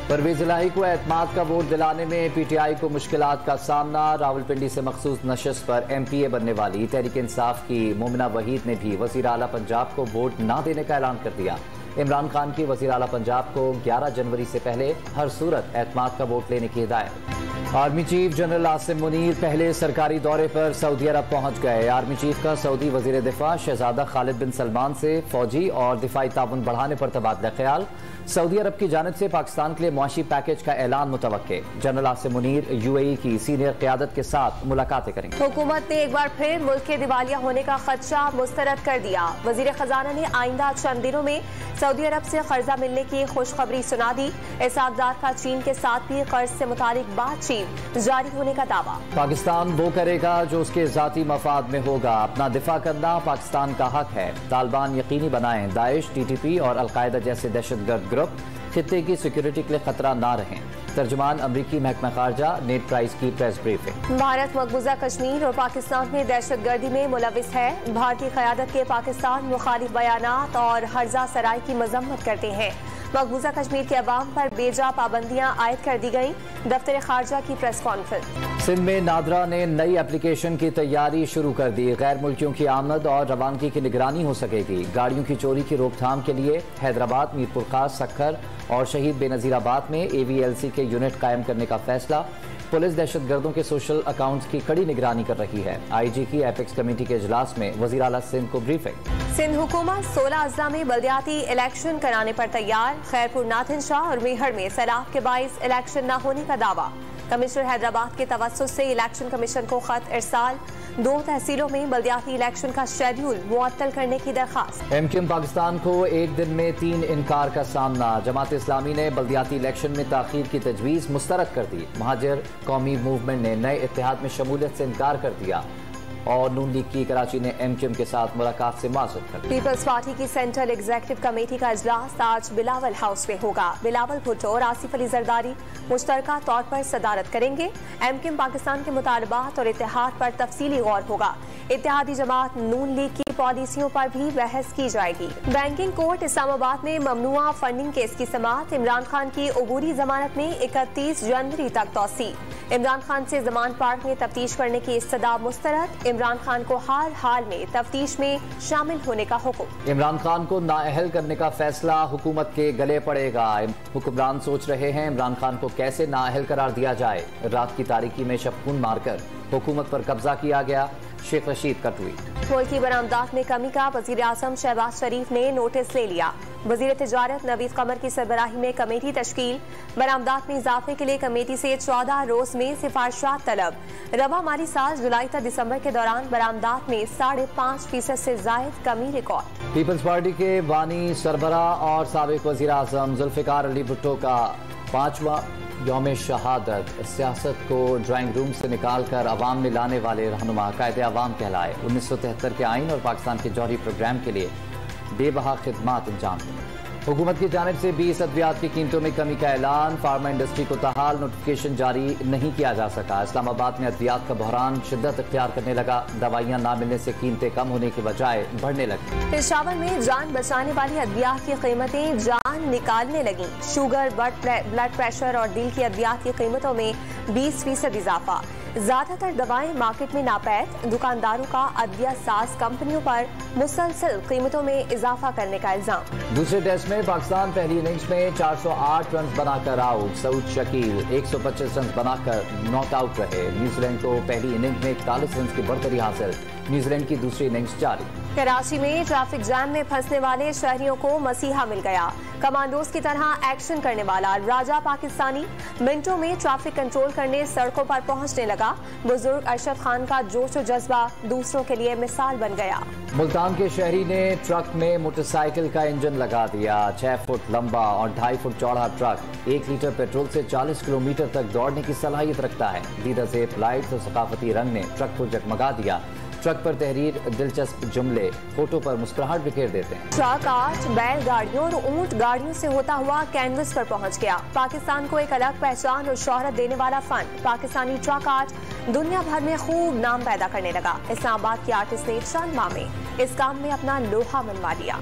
پرویز الہی کو اعتماد کا ووٹ دلانے میں پی ٹی آئی کو مشکلات کا سامنا۔ راولپنڈی سے مخصوص نشست پر ایم پی اے بننے والی تحریک انصاف کی مومنہ وحید نے بھی وزیر اعلیٰ پنجاب کو ووٹ نہ دینے کا اعلان کر دیا۔ عمران خان کی وزیر اعلیٰ پنجاب کو 11 جنوری سے پہلے ہر صورت اعتماد کا ووٹ لینے کی ہدایت۔ Army chief general Asim Munir پہلے سرکاری دورے پر سعودی عرب پہنچ گئے۔ آرمی چیف کا سعودی وزیر دفاع شہزادہ خالد بن سلمان سے فوجی اور دفاعی تعاون بڑھانے پر تبادلہ خیال۔ سعودی عرب کی جانب سے پاکستان کے لیے معاشی پیکیج کا اعلان متوقع۔ جنرل عاصم منیر یو اے ای کی سینئر قیادت کے ساتھ ملاقاتیں کریں گے۔ حکومت نے ایک بار پھر ملک کے دیوالیہ ہونے کا خدشہ مسترد کر دیا۔ وزیر خزانہ نے آئندہ چند دنوں میں سعودی عرب سے قرضہ ملنے کی خوشخبری سنا دی۔ اسحاق کا چین کے ساتھ بھی قرض سے متعلق بات چیت جاری ہونے کا دعویٰ۔ پاکستان وہ کرے گا جو اس کے ذاتی مفاد میں ہوگا، اپنا دفاع کرنا پاکستان کا حق ہے۔ طالبان یقینی بنائیں داعش، ٹی ٹی پی اور القاعدہ جیسے دہشت گرد گروپ خطے کی سیکیورٹی کے لیے خطرہ نہ رہیں۔ ترجمان امریکی محکمہ خارجہ نیڈ پرائس کی پریس بریفنگ۔ بھارت مقبوضہ کشمیر اور پاکستان میں دہشت گردی میں ملوث ہے۔ بھارتی قیادت کے پاکستان مخالف بیانات اور ہرزہ سرائی کی مذمت کرتے ہیں۔ مقبوضہ کشمیر کے عوام پر بے جا پابندیاں عائد کر دی گئیں۔ دفتر خارجہ کی پریس کانفرنس۔ سندھ میں نادرا نے نئی اپلیکیشن کی تیاری شروع کر دی۔ غیر ملکیوں کی آمد اور روانگی کی نگرانی ہو سکے گی۔ گاڑیوں کی چوری کی روک تھام کے لیے حیدرآباد، میر پور خاص، سکھر اور شہید بے نظیر آباد میں اے وی ایل سی کے یونٹ قائم کرنے کا فیصلہ۔ پولیس دہشت گردوں کے سوشل اکاؤنٹس کی کڑی نگرانی کر رہی ہے۔ آئی جی کی ایپیکس کمیٹی کے اجلاس میں وزیر اعلیٰ سندھ کو بریفنگ۔ سندھ حکومت 16 اضلاع میں بلدیاتی الیکشن کرانے پر تیار۔ خیرپور، ناتھن شاہ اور میہر میں سیلاب کے باعث الیکشن نہ ہونے کا دعویٰ۔ کمشنر حیدرآباد کے توسط سے الیکشن کمیشن کو خط ارسال۔ 2 تحصیلوں میں بلدیاتی الیکشن کا شیڈول معطل کرنے کی درخواست۔ ایم کیو ایم پاکستان کو ایک دن میں 3 انکار کا سامنا۔ جماعت اسلامی نے بلدیاتی الیکشن میں تاخیر کی تجویز مسترد کر دی۔ مہاجر قومی موومنٹ نے نئے اتحاد میں شمولیت سے انکار کر دیا اور نون لیگ کی کراچی نے ایم کیو ایم کے ساتھ ملاقات سے معذرت کر دی۔ پیپلز پارٹی کی سینٹرل ایگزیکٹو کمیٹی کا اجلاس آج بلاول ہاؤس میں ہوگا۔ بلاول بھٹو اور آصف علی زرداری مشترکہ طور پر صدارت کریں گے۔ ایم کیو ایم پاکستان کے مطالبات اور اتحاد پر تفصیلی غور ہوگا۔ اتحادی جماعت نون لیگ کی پالیسیوں پر بھی بحث کی جائے گی۔ بینکنگ کورٹ اسلام آباد میں ممنوعہ فنڈنگ کیس کی سماعت۔ عمران خان کی عبوری ضمانت میں 31 جنوری تک توسیع۔ عمران خان سے ضمانت پارک میں تفتیش کرنے کی استدعا مسترد۔ عمران خان کو ہر حال میں تفتیش میں شامل ہونے کا حکم۔ عمران خان کو نااہل کرنے کا فیصلہ حکومت کے گلے پڑے گا۔ حکمران سوچ رہے ہیں عمران خان کو کیسے نااہل قرار دیا جائے۔ رات کی تاریکی میں شبخون مار کر حکومت پر قبضہ کیا گیا، شیخ رشید کا ٹویٹ۔ ملکی برآمدات میں کمی کا وزیر اعظم شہباز شریف نے نوٹس لے لیا۔ وزیر تجارت نوید قمر کی سربراہی میں کمیٹی تشکیل۔ برآمدات میں اضافے کے لیے کمیٹی سے 14 روز میں سفارشات طلب۔ رواں مالی سال جولائی تا دسمبر کے دوران برآمدات میں 5.5% سے زائد کمی ریکارڈ۔ پیپلز پارٹی کے بانی سربراہ اور سابق وزیر اعظم ذوالفقار علی بھٹو کا 5واں یوم شہادت۔ سیاست کو ڈرائنگ روم سے نکال کر عوام میں لانے والے رہنما قائد عوام کہلائے۔ 1973 کے آئین اور پاکستان کے جوہری پروگرام کے لیے بے بہا خدمات انجام دیں۔ حکومت کی جانب سے 20 ادویات کی قیمتوں میں کمی کا اعلان۔ فارما انڈسٹری کو تاحال نوٹیفکیشن جاری نہیں کیا جا سکا۔ اسلام آباد میں ادویات کا بحران شدت اختیار کرنے لگا۔ دوائیاں نہ ملنے سے قیمتیں کم ہونے کے بجائے بڑھنے لگیں۔ پشاور میں جان بچانے والی ادویات کی قیمتیں جان نکالنے لگیں۔ شوگر، بلڈ پریشر اور دل کی ادویات کی قیمتوں میں 20% اضافہ۔ زیادہ تر دوائیں مارکیٹ میں ناپید۔ دکانداروں کا ادویہ ساز کمپنیوں پر مسلسل قیمتوں میں اضافہ کرنے کا الزام۔ دوسرے ٹیسٹ میں پاکستان پہلی اننگز میں 408 رنز بنا کر آؤٹ۔ سعود شکیل 125 رنز بنا کر ناٹ آؤٹ رہے۔ نیوزی لینڈ کو پہلی اننگز میں 41 رنز کی برتری حاصل۔ نیوزی لینڈ کی دوسری اننگز جاری۔ کراچی میں ٹریفک جام میں پھنسنے والے شہریوں کو مسیحا مل گیا۔ کمانڈوز کی طرح ایکشن کرنے والا راجہ پاکستانی منٹوں میں ٹریفک کنٹرول کرنے سڑکوں پر پہنچنے لگا۔ بزرگ ارشد خان کا جوش و جذبہ دوسروں کے لیے مثال بن گیا۔ ملتان کے شہری نے ٹرک میں موٹر سائیکل کا انجن لگا دیا۔ 6 فٹ لمبا اور 2.5 فٹ چوڑا ٹرک 1 لیٹر پیٹرول سے 40 کلومیٹر تک دوڑنے کی صلاحیت رکھتا ہے۔ دیدہ زیب لائٹس اور ثقافتی رنگ نے ٹرک کو جگمگا دیا۔ ٹرک پر تحریر، دلچسپ جملے فوٹو پر مسکراہٹ بکھیر دیتے ہیں۔ ٹرک آج بیل گاڑیوں اور اونٹ گاڑیوں سے ہوتا ہوا کینوس پر پہنچ گیا۔ پاکستان کو ایک الگ پہچان اور شہرت دینے والا فن پاکستانی ٹرک آج دنیا بھر میں خوب نام پیدا کرنے لگا۔ اسلام آباد کے آرٹسٹ نے چند ماہ میں اس کام میں اپنا لوہا منوا لیا۔